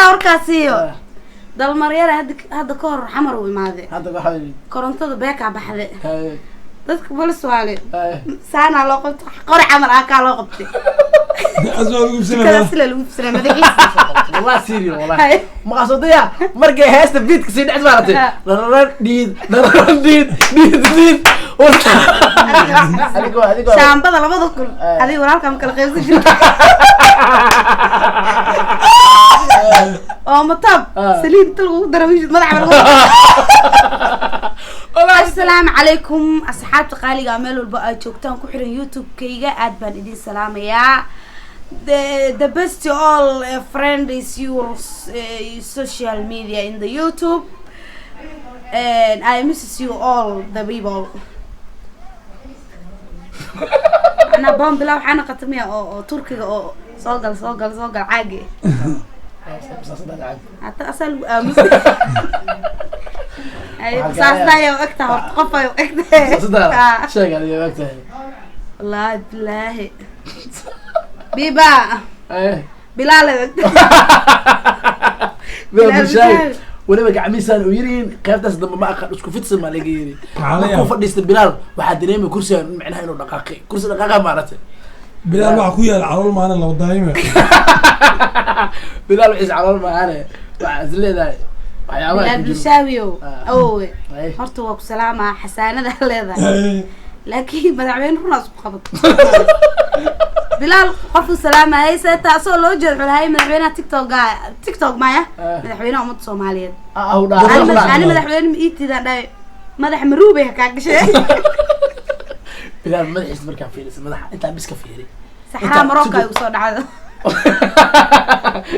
وركاسيو دل مريرة هذا كور حمر وماذا هذا واحد كورنتو بيكا بحذا هاي dadka bal su'aale saana loo qabto qor camal ka loo qabtay asoo ugu kala sila lagu fsana madaxiisa والله سيري والله ما قصديها مرقى هاست بيت كسين عز مالتي ديد ديد shaambada labada kun adiga walaalka ma kala qaybsan jirto oo matab saliid lagu darawishid madaxa السلام عليكم أصحاب تقالي عملوا البقى شوكتان كحرين يوتيوب كيجا أدبان إدين سلام يا the best to all friend is your social media in the YouTube and I miss you all the people أنا بام بلا وحنا قتمية أو تركي أو صقل عاجي حتى أصل أي ساسنا يا وقتها وقفة يا وقتها صدق شيء قال يا وقتها الله بالله بيبا بلال بلال شاي ولا بقى عميسان ويرين قيادة صدق ما أخذ اسكو فيتس ما لقيني ما كوفر ديست بلال واحد دينامي كرسي معناها إنه دقاقي كرسي دقاقة مارته بلال وعكويا العرول معنا لو دايما بلال وعيز عرول معنا وعزلي ذا بلال بشاويو أوه هرتو وكو سلامة حسانة ده لذا لكن مدعوين رناس بخبط بلال قفو سلامة هاي سيتا لو جرع هاي مدعوينها تيك توك معايا مدعوينها أمد صوماليين أنا مدعوين مئيتي ده مدح مروبي هكاك شيء بلال مدح يستمر كان فينيس مدح أنت بس كفيري سحرا مروكا يوصل عادة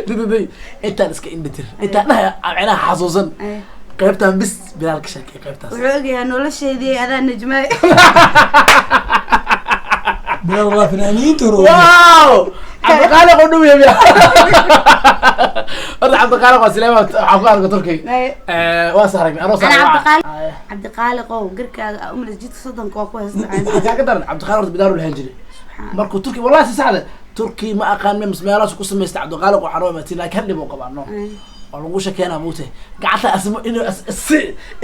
دي أنت نسك إندتر أنت أنا حظوظا قيبتها بس بلال كشاكي قيبتها وعوقي أنه لشي دي هذا النجمي بلال والله فنانين ترو واو عبد الخالق قدوم يا بيا والله عبد الخالق وسليمان عقارك تركي واسهرك أنا عبد الخالق وقرك أملس جيت صدق كوكوس عبد الخالق بدارو الهنجري markuu turki wallahi si saxda turki ma aqaan meelaas ku sameystay Cabdi Qaaliq oo xarooy maatina ka dhib oo qabano oo lagu shakeena muute gacanta asmo inuu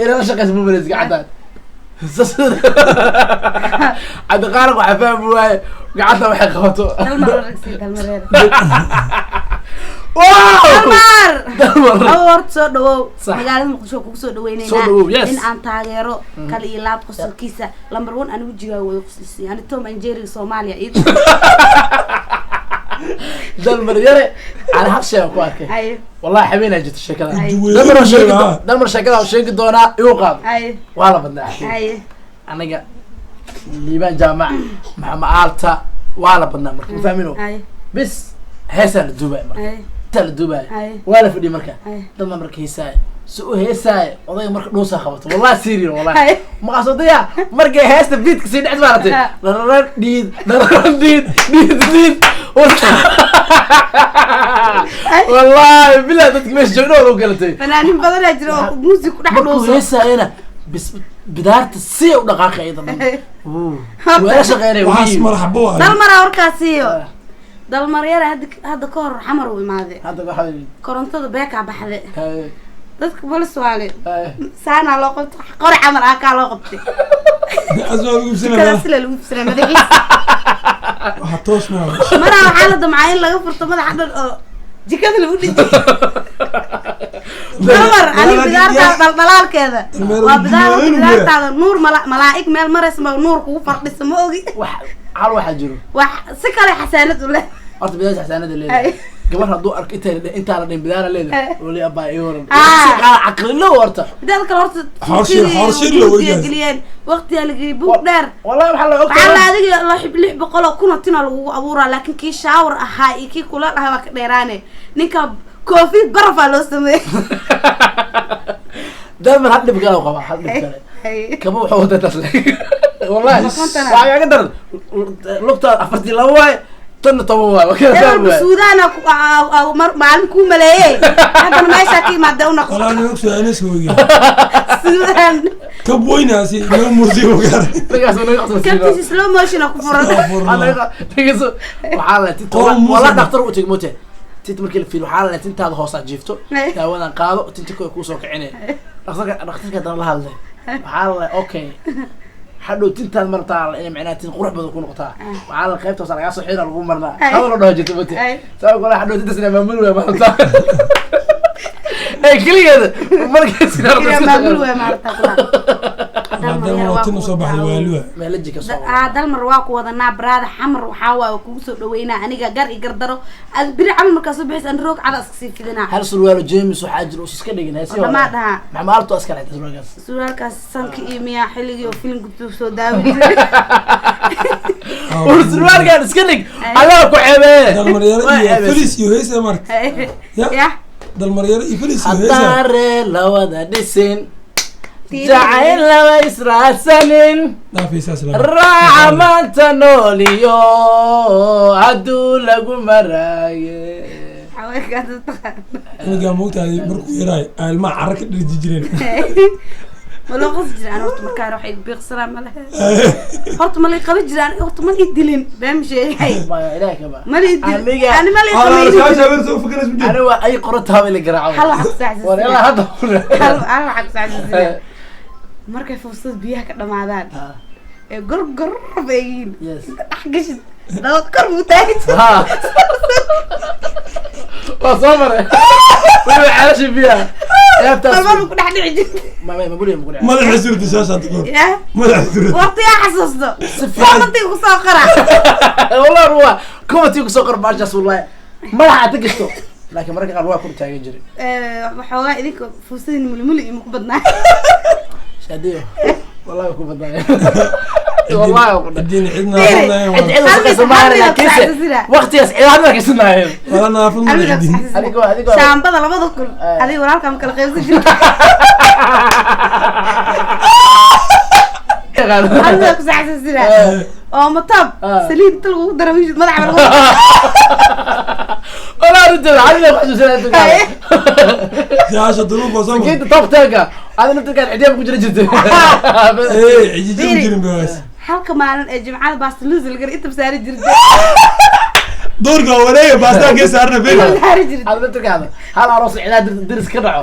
ila shaqeys muumaleys gacanta Cabdi Qaaliq waxa faham waay gacanta waxay qabato dalmareer dalmar award soo dhawow magaalada Muqdisho ku soo dhaweynayna in aan taageero kala iyo laab qosolkiisa lambar 1 anigu jigaa way qoslisay ani Tom and Jerry Soomaaliya id dalmar yare aan haqshay ku arkay wallahi xabeena jirto sheekada dalmar sheekada oo sheegi doona igu qaad wala badnaa aniga liibaan jaamac maxamed aalta wala badnaa markii fahmino bis heesan Dubai Dubai ولا في دي مركا ضمن مركا هيساي سو هيساي وضي مركا دوسا خبط والله سيري والله ما قصديها مركا هيست بيت كسين عز مالتي ديد والله بلا دتك مش جنون وقلتي فنانين بدل اجرو موسيقى دحدوسو هيساي انا بس بدارت السي ودقاقه ايضا ولا شغيري وحاس مرحبا دلمرا وركاسيو دل مريرة هذا كور حمر وماذا هذا واحد كورنتو بيكا بحذا dadka bal su'aale saana loo qabto qor camal ka loo qabtay asoo ugu fsana kala sila lagu fsana madaxiisa waxa toosna mara xaalada macaan laga furto madaxa dhan oo jikada lagu dhintay damar ani bidaarta dalaalkeeda waa bidaarta nuur malaa'ik meel maras ma nuur kugu fardhiso ma ogi hal waxa jiro wax si kale xasaanad u leh horta bidaarta xasaanad leedahay gabar haduu arko inta la dhin bidaara leedahay wali abaa iyo waran si qaal aqli loo horta bidaarka horta horshir loo geliyeen waqti la geeyay buug dheer wallahi waxa la ogtahay waxa adiga la xib 600 kuna tina lagu abuuraa laakiin kii shower ahaa iyo kii kula dhahay waa ka dheeraane ninka koofid baraf loo sameeyay دائما هاد اللي بقاله قبا هاد اللي بقاله كم هو حوضة تسلك والله وعي قدر لقطة أفرتي لواي تن طوّا وكذا السودان أو معلم كوم ملايين هذا ما يشاكي مع الدولة والله أنا أقصد أنا سوي السودان كبوي ناسي يوم مرزي وكذا كم سلو موشن أكو فرنا أنا تيجي وحالة والله دكتور وتجمعته tinta markii la fiiriyo waxaa la tintaada hoos aad jiifto daawadan qaado tinta kuu soo kicinay dhakhtarka dana la hadlay waxaa la okay hadhow tintaad martaa inay macnaa tin qurux badan ku noqotaa waxaa la qaybta hoos laga soo xiraa lagu marnaa hadal loo dhaho jirto mate sabab kale hadhow tinta sina maamul way maanta ay kaligeeda markay sina maamul way maarta dalmar waa ku wadanaa baraada xamar waxaa waa kugu soo dhaweynaa aniga gar i gardaro ad biri camal markaas soo bixis aan roog cada iska sii fidinaa hal surwaalo James waxaa jiro iska dhigin heesii ma dhaha maxmaalto iska leeyahay surwaalkaas sanki iyo miya xilliga filimku soo daawi surwaalkan iska dhig alla ku xeebee dalmar yar iyo Feliz iyo heesa marka ya dalmar yar iyo Feliz iyo heesa hadare lawada dhisin jacayl lama israasanin raaca maanta nooliyo hadduu lagu maraaye anigaa moogtahay markuu yaraay ilmaa cara ka dharji jireen maloo qas jiraan horta markaa waxay biiqsanaa malaha horta malay qaba jiraan horta mal i dilin baan sheegay mal i dilin ani mal i qabin ani waa ay qortaa wala garaaco hal wax saacad wala hada hal wax saacad markay fursad biyaha ka dhamaadaan ee gorgor bayin dhax gashid dawad kor u taagid waa soo maray waa caashi biyaha eebtaas mar ku dhax dhici jirtay ma guriga madaxa surta shaashada qoor madaxa surta waqti ya xasuusto waqti ku soo qara wallahi ruwa kumati ku soo qor baashaas wallahi madaxa tagasto laakiin marka qaar waa ku taagan jiray waxoogaa idinka fursadin mulmul iyo ku badnaa شاديو والله كوب الضايع والله الدين عندنا عندنا سمعنا كيسه وقت يسعد هذا كيسنا انا في هذيك شامبدا لبدا كل هذيك ورالكم كل قيس هذا كساعه سيده او مطب سليم تلقوا درويش مدح ولا رد على واحد سنه يا شطرون بصم كنت طب تلقى هذا انت كان عديم كجري جد ايه عجيب جرين بس halka maalin ee jimcada baastuluus laga inta saari jirtay doorka wareey baasta ka saarna been hada inta kaada hal aroos ciidaad diris ka dhaco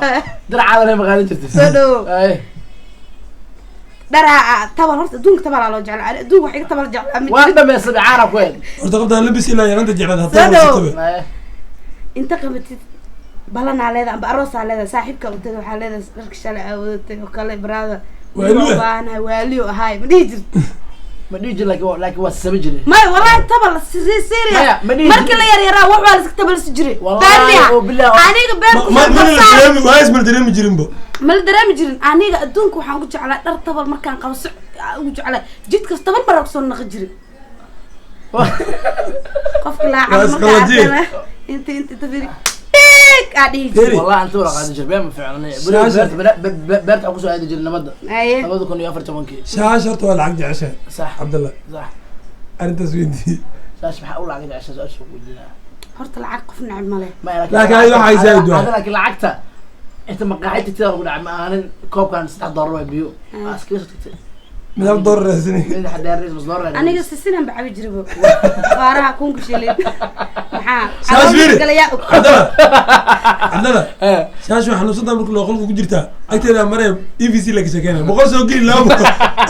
diracada leh maqaalin jirtay soo dhaw ay dara tabal horta adduunka tabal loo jecel adduunka waxa tabal jecel waa dhameysay caana ku weyn horta qabta labis ilaa yaranta jecel hataa inta qabatid balana leedahay amba aroos leedahay saaxiibka u tagay waxa leedahay dharka shalay awoodatay oo kale brada waana waaliyo ahay ma dhigi jirto ma dhigi laakiin waa sabab jiray ma wallahi tabal serious markii la yar yaraa wax waa la tabal si jiray aniga beerta waa isma dareemi jirin bo ma la dareemi jirin aniga adduunka waxaan ku jeclaa dhar tabal markaan qabso ugu jeclaa jid kasta tabal soo naqi jiray qofka la caafimaad انت تفيري قاعدين والله انت ولا قاعد جربان ما فعلا بيرت اكو سو هذا جيل نبدا اييه labada kun iyo 14 shaashartu waa lacag jeceshay صح Abdullah صح arinta swindi shaash waxa uu lacag jeceshay soo soo wajina horta lacag qof nacib male laakiin ay waxay zaid waa laakiin lacagta inta maqaaxida tii ugu dhacay ma aanan koobkan $3 waa biyo askiis tagtay midab door raasini mid xadaar rees door raasini aniga sisinaan bacbi jirbo faaraha kunku shilay maxaa shaashbiri Abdullah shaash waxa nu sadam markii loo qolku ku jirta agteeda maray EVC la kasheekayna boqol soo geli laba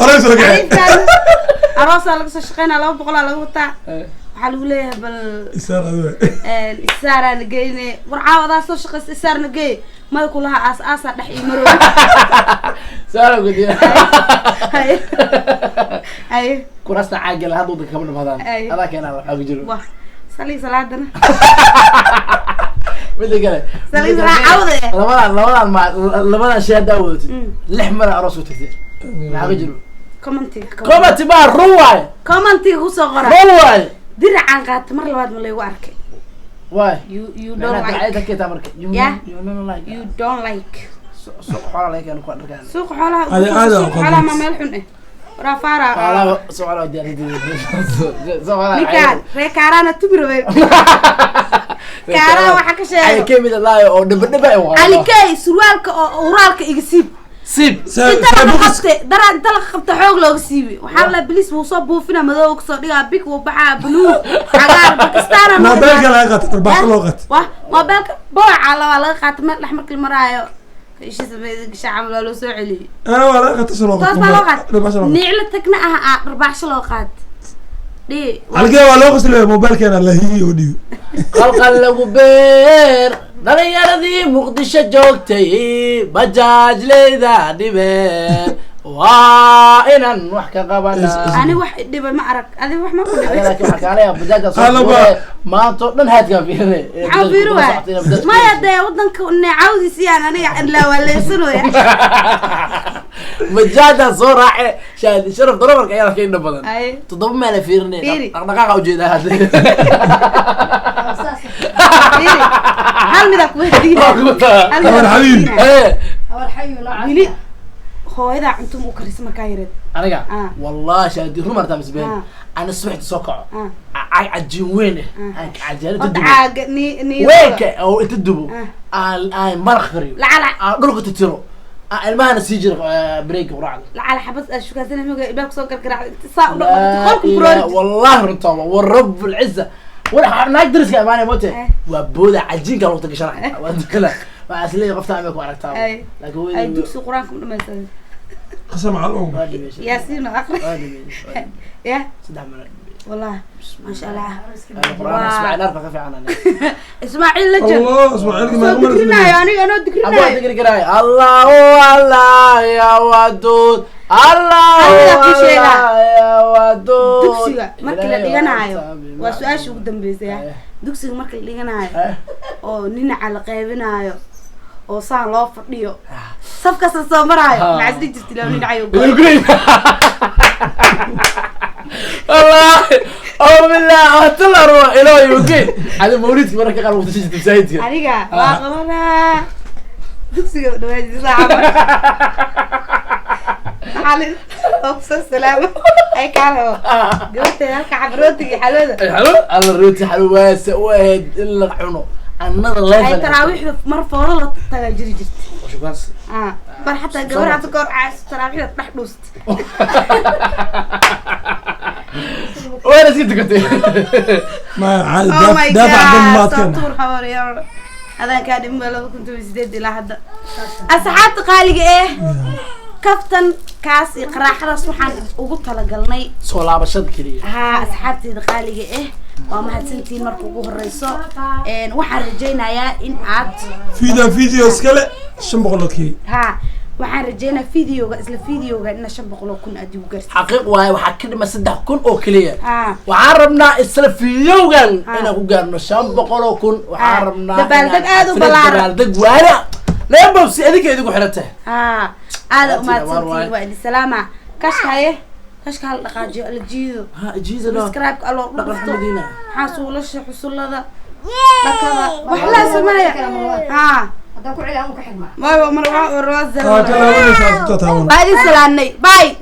oray soo geli aroos la soo shaqeynaa 200 lagu wataa waxa lagu leeyahay bal isaar aan geeyne warcaawada soo shaqeys isaarna geey ma ku laha aas dhax ii maro saaro gudi ay kurasta caagil hadu dadka ma dhamadaan ala keena waxa ku jiro wax salii salaadana mid kale salii salaawde labadan shay daawad 6 mar aroos u tagtay waxa ku jiro commenti ba ruwaay commenti ku soo qora ruwaay diracaan qaat mar labaad ma leeyahay arkay why you don't like you don't like suuq xoolaha laga keeno ku arkaan suuq xoolaha ma meel xun eh rafara suuq xoolaha diyaariyay nikaan reekaarana tubirwe kaara waxa ka sheegay ay kamid ah oo dhibadhiba alikay surwaalka oo uraalka iga siib سيب انت لك خبط حوق لو سيبي وحالا بليس وصوب فينا مدوك صديقة بيك وبحا بلو عقار باكستان ما بالك لا قط البحر لغت ما بالك بوع على لا قات ما لحمك المرايا ايش اسمه شعب لو سو علي ولا قط سلوقت نعلتك نها 4 شلوقات دي halkee waa loo qosle mobilkeena la hiyo dhiyo qalqal lagu beer dhalinyaradii muqdisho joogtay bajaaj leeda dhibeen waa inaan wax ka qabanaa ani wax dhiba ma arag adi wax ma ku dhibay laakiin waxa kale ah bajaajka soo maanta dhan haadka fiirnay xafiru ma yaday wadanka neecawdiisi aan aniga la waleysanayo bajaajka soo raace shaad sharaf darabarka ayaa ka inda badan todoba meel fiirnay dhaqdhaqaaqa u jeedaa hadda hal mid ku hadiyo hal xabiib hal xabiib hooyada cuntum u karis markaa yareed aniga wallahi shaadi rumarta misbeen ana subaxda soo kaco عجين وينه عجالة تدبو وينك أو تدبو مرخري لا دولك تتيرو المهنة سيجر بريك ورعد لا على حبس شو كان زين ميجا يبالك صوت كركرة والله رنتوما والرب العزة ولا نقدر نسكت معنا موته وبودا عجين كانوا تكشرح وكذا فأصلي قفتها عمك وعرفتها لكن أي دكتور قرآنكم لما يسوي قسم على الأم ياسين أخر يا صدق من والله ما شاء الله القرآن اسماعيل أربعة كيف عنا اسماعيل لجن الله اسماعيل ما ذكرنا يعني أنا ذكرنا أبغى ذكر كراي الله الله يا ودود الله يا ودود دكسيga markii la dhiganayo waa su'aasha ugu dambeysay dugsiga markii la dhiganayo oo ninaca la qaybinayo oo saan loo fadhiyo safka soo marayo macasdi jirtay loo ninacayo الله أو بالله أطلع روح إلهي وكيل على مولدك مرة كقال وتشجع تساعدك عليك واقفنا دكسي دواجي ساعة حالي أقصى السلامة أي كلام قلت لك عبروتي حلوة حلو الله الروتي حلو واسع واحد إلا الحنو النظر الله يفعل تراويح مرة فورا تجري جرت وشو بس بل حتى الجوار عطكور عاس تراويح تحدوست وين سكت قلت ما دافع بالمات كان طول حواري هذا كان لو كنت بزيد الى حد اصحاب قالي ايه كابتن كاس قراحه waxaan ugu tala galnay soo laabashad kaliya ha asxaabtayda qaaliga waa mahadsantiin markuu ugu horeyso waxaan rajaynayaa in aad video iskale 500 ha waxaan rajaynayaa videoga isla videoga in 500 aad ugu gaartay xaqiiq waay waxa ka dhima 3,000 oo kaliya waxaan rabnaa isla videogan inaan ku gaarno 500,000 waxaan rabnaa dabaaldeg aad u balaaran dabaaldeg waana leebo si adiga idigu xirantay aad u mahadsantiin waa idin salaama kashkaye كاش كهال دقاجيو الجيدو ها جيدو سبسكرايب الله دقن مدينة حاسولش حصولada دكدا وحلا سمايا ها هذا كل علامك حكمة ما هو مروا روز كلامنا شافتها باي سلامني باي